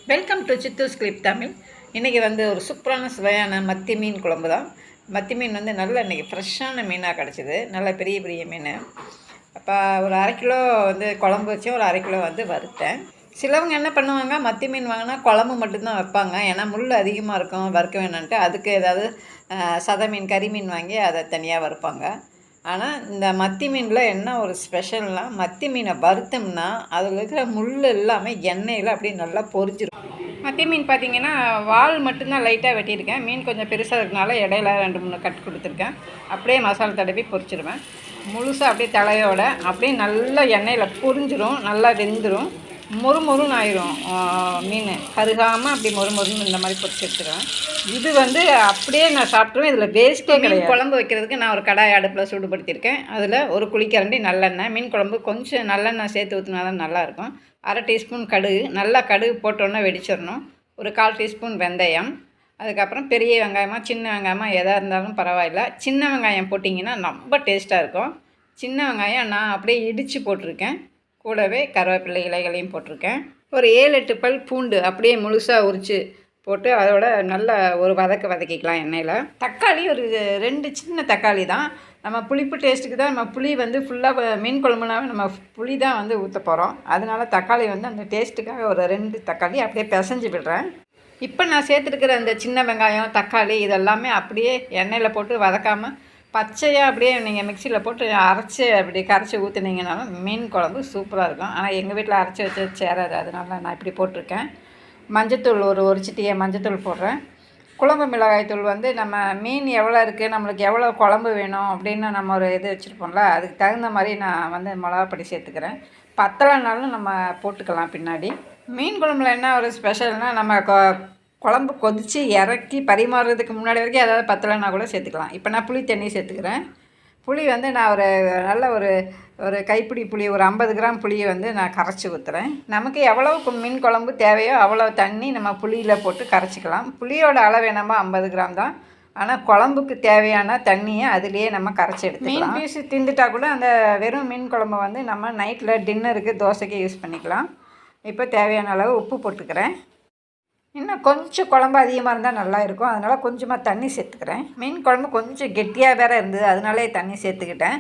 Welcome to சித்தூஸ் clip Tamil. இன்றைக்கி ஒரு சூப்பரான சுவையான மத்தி மீன் குழம்பு தான். மத்தி மீன் நல்லா இன்றைக்கி ஃப்ரெஷ்ஷான மீனாக கிடச்சிது. நல்ல பெரிய பெரிய மீன். அப்போ ஒரு 1/2 கிலோ குழம்பு வச்சேன், ஒரு 1/2 கிலோ வறுத்தேன். சிலவங்க என்ன பண்ணுவாங்க, மத்தி மீன் வாங்கினா குழம்பு மட்டும்தான் வைப்பாங்க. ஏன்னா முள் அதிகமாக இருக்கும், வறுக்க வேணான்ட்டு. அதுக்கு ஏதாவது சதை மீன், கறி மீன் வாங்கி அதை தனியாக வறுப்பாங்க. ஆனால் இந்த மத்தி மீனில் என்ன ஒரு ஸ்பெஷல்னால், மத்தி மீனை வறுத்தோம்னா அதில் இருக்கிற முள் எல்லாமே எண்ணெயில் அப்படியே நல்லா பொரிஞ்சிடும். மத்தி மீன் பார்த்திங்கன்னா வால் மட்டும்தான் லைட்டாக வெட்டியிருக்கேன். மீன் கொஞ்சம் பெருசாக இருக்கனால இடையில 2-3 கட் கொடுத்துருக்கேன். அப்படியே மசாலா தடவி பொரிச்சிடுவேன். முழுசாக அப்படியே தலையோட அப்படியே நல்லா எண்ணெயில் பொரிஞ்சிடும், நல்லா வெந்துடும், மொறுமொறுன்னு ஆயிரும். மீன் கருகாமல் அப்படி மொறுமொறுன்னு இந்த மாதிரி பொரிச்சு எடுத்துருவேன். இது அப்படியே நான் சாப்பிட்ருவேன். இதில் வேஸ்ட்டே கிடையாது. குழம்பு வைக்கிறதுக்கு நான் ஒரு கடாய் அடுப்பில் சூடுபடுத்தியிருக்கேன். அதில் ஒரு குழிக்கரண்டி நல்லெண்ணெய். மீன் குழம்பு கொஞ்சம் நல்லெண்ணெய் சேர்த்து ஊற்றினா தான் நல்லாயிருக்கும். 1/2 டீஸ்பூன் கடுகு, நல்லா கடுகு போட்டோன்னே வெடிச்சிடணும். ஒரு 1/4 டீஸ்பூன் வெந்தயம், அதுக்கப்புறம் பெரிய வெங்காயமாக சின்ன வெங்காயமாக எதாக இருந்தாலும் பரவாயில்ல. சின்ன வெங்காயம் போட்டிங்கன்னா ரொம்ப டேஸ்ட்டாக இருக்கும். சின்ன வெங்காயம் நான் அப்படியே இடித்து போட்டிருக்கேன். கூடவே கருவேப்பிலை இலைகளையும் போட்டிருக்கேன். ஒரு 7-8 பல் பூண்டு அப்படியே முழுசாக உரித்து போட்டு அதோட நல்லா ஒரு வதக்கிக்கலாம் எண்ணெயில். தக்காளி ஒரு 2 சின்ன தக்காளி தான். நம்ம புளிப்பு டேஸ்ட்டுக்கு தான் நம்ம புளி ஃபுல்லாக மீன் குழம்புனாவே நம்ம புளி தான் ஊற்ற போகிறோம். அதனால தக்காளி அந்த டேஸ்ட்டுக்காக ஒரு 2 தக்காளி அப்படியே பிசைஞ்சு விடுறேன். இப்போ நான் சேர்த்துருக்கிற அந்த சின்ன வெங்காயம், தக்காளி இதெல்லாமே அப்படியே எண்ணெயில் போட்டு வதக்காமல் பச்சையாக அப்படியே நீங்கள் மிக்சியில் போட்டு அரைச்சி அப்படி கரைச்சி ஊற்றுனீங்கனாலும் மீன் குழம்பு சூப்பராக இருக்கும். ஆனால் எங்கள் வீட்டில் அரைச்சி வச்சு சேராது, அதனால நான் இப்படி போட்டிருக்கேன். மஞ்சத்தூள் ஒரு சிட்டியை மஞ்சத்தூள் போடுறேன். குழம்பு மிளகாய் தூள் நம்ம மீன் எவ்வளோ இருக்குது, நம்மளுக்கு எவ்வளோ குழம்பு வேணும் அப்படின்னு நம்ம ஒரு இது வச்சுருப்போம்ல, அதுக்கு தகுந்த மாதிரி நான் மிளகாப்பொடி சேர்த்துக்கிறேன். பத்தலைனாலும் நம்ம போட்டுக்கலாம் பின்னாடி. மீன் குழம்புல என்ன ஒரு ஸ்பெஷல்னால், நம்ம குழம்பு கொதித்து இறக்கி பரிமாறுறதுக்கு முன்னாடி வரைக்கும் ஏதாவது பத்தலைன்னா கூட சேர்த்துக்கலாம். இப்போ நான் புளி தண்ணி சேர்த்துக்கிறேன். புளி நான் ஒரு கைப்பிடி புளி, ஒரு 50 கிராம் புளியை நான் கரைச்சி ஊற்றுறேன். நமக்கு எவ்வளோ மீன் குழம்பு தேவையோ அவ்வளோ தண்ணி நம்ம புளியில் போட்டு கரைச்சிக்கலாம். புளியோட அளவு என்னமோ 50 கிராம் தான். ஆனால் குழம்புக்கு தேவையான தண்ணியை அதிலேயே நம்ம கரைச்சி எடுத்துக்கலாம். மீன் பீஸு திந்துட்டால் கூட அந்த வெறும் மீன் குழம்பு நம்ம நைட்டில் டின்னருக்கு தோசைக்கு யூஸ் பண்ணிக்கலாம். இப்போ தேவையான அளவு உப்பு போட்டுக்கிறேன். இன்னும் கொஞ்சம் குழம்பு அதிகமாக இருந்தால் நல்லா இருக்கும். அதனால் கொஞ்சமாக தண்ணி சேர்த்துக்கிறேன். மீன் குழம்பு கொஞ்சம் கெட்டியாக வேறு இருந்தது, அதனாலே தண்ணி சேர்த்துக்கிட்டேன்.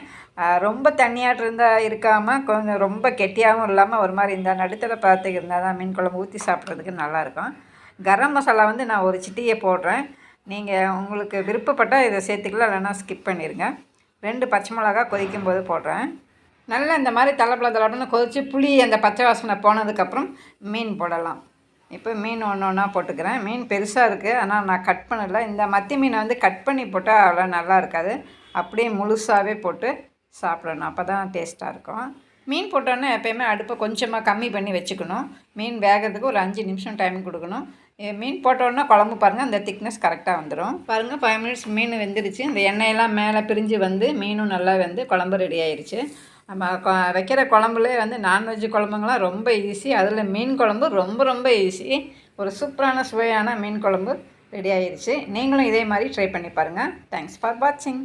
ரொம்ப தண்ணியாட்டு இருக்காமல் கொஞ்சம் ரொம்ப கெட்டியாகவும் இல்லாமல் ஒரு மாதிரி இந்த நடுத்தர பார்த்துக்கு இருந்தால் தான் மீன் குழம்பு ஊற்றி சாப்பிட்றதுக்கு நல்லாயிருக்கும். கரம் மசாலா நான் ஒரு சிட்டியை போடுறேன். நீங்கள் உங்களுக்கு விருப்பப்பட்டால் இதை சேர்த்துக்கலாம், இல்லைன்னா ஸ்கிப் பண்ணிடுங்க. 2 பச்சை மிளகா கொதிக்கும் போது போடுறேன். நல்லா இந்த மாதிரி தலைப்பழத்தோடனு கொதித்து புளி அந்த பச்சை வாசனை போனதுக்கப்புறம் மீன் போடலாம். இப்போ மீன் ஒன்று ஒன்றா போட்டுக்கிறேன். மீன் பெருசாக இருக்குது, ஆனால் நான் கட் பண்ணலை. இந்த மத்தி மீனை கட் பண்ணி போட்டால் அவ்வளோ நல்லா இருக்காது. அப்படியே முழுசாகவே போட்டு சாப்பிடணும், அப்போ தான் டேஸ்ட்டாக இருக்கும். மீன் போட்டோன்னே எப்போயுமே அடுப்பை கொஞ்சமாக கம்மி பண்ணி வச்சுக்கணும். மீன் வேகிறதுக்கு ஒரு 5 நிமிஷம் டைம் கொடுக்கணும். மீன் போட்டோன்னா குழம்பு பாருங்கள், அந்த திக்னஸ் கரெக்டாக வந்துடும். பாருங்கள், 5 மினிட்ஸ் மீன் வெந்துடுச்சு. இந்த எண்ணெயெல்லாம் மேலே பிரிஞ்சு மீனும் நல்லா குழம்பு ரெடி ஆயிடுச்சு. நம்ம வைக்கிற குழம்புலே நான்வெஜ் குழம்புங்களாம் ரொம்ப ஈஸி. அதில் மீன் குழம்பு ரொம்ப ரொம்ப ஈஸி. ஒரு சூப்பரான சுவையான மீன் குழம்பு ரெடி ஆயிடுச்சு. நீங்களும் இதே மாதிரி ட்ரை பண்ணி பாருங்கள். தேங்க்ஸ் ஃபார் வாட்சிங்.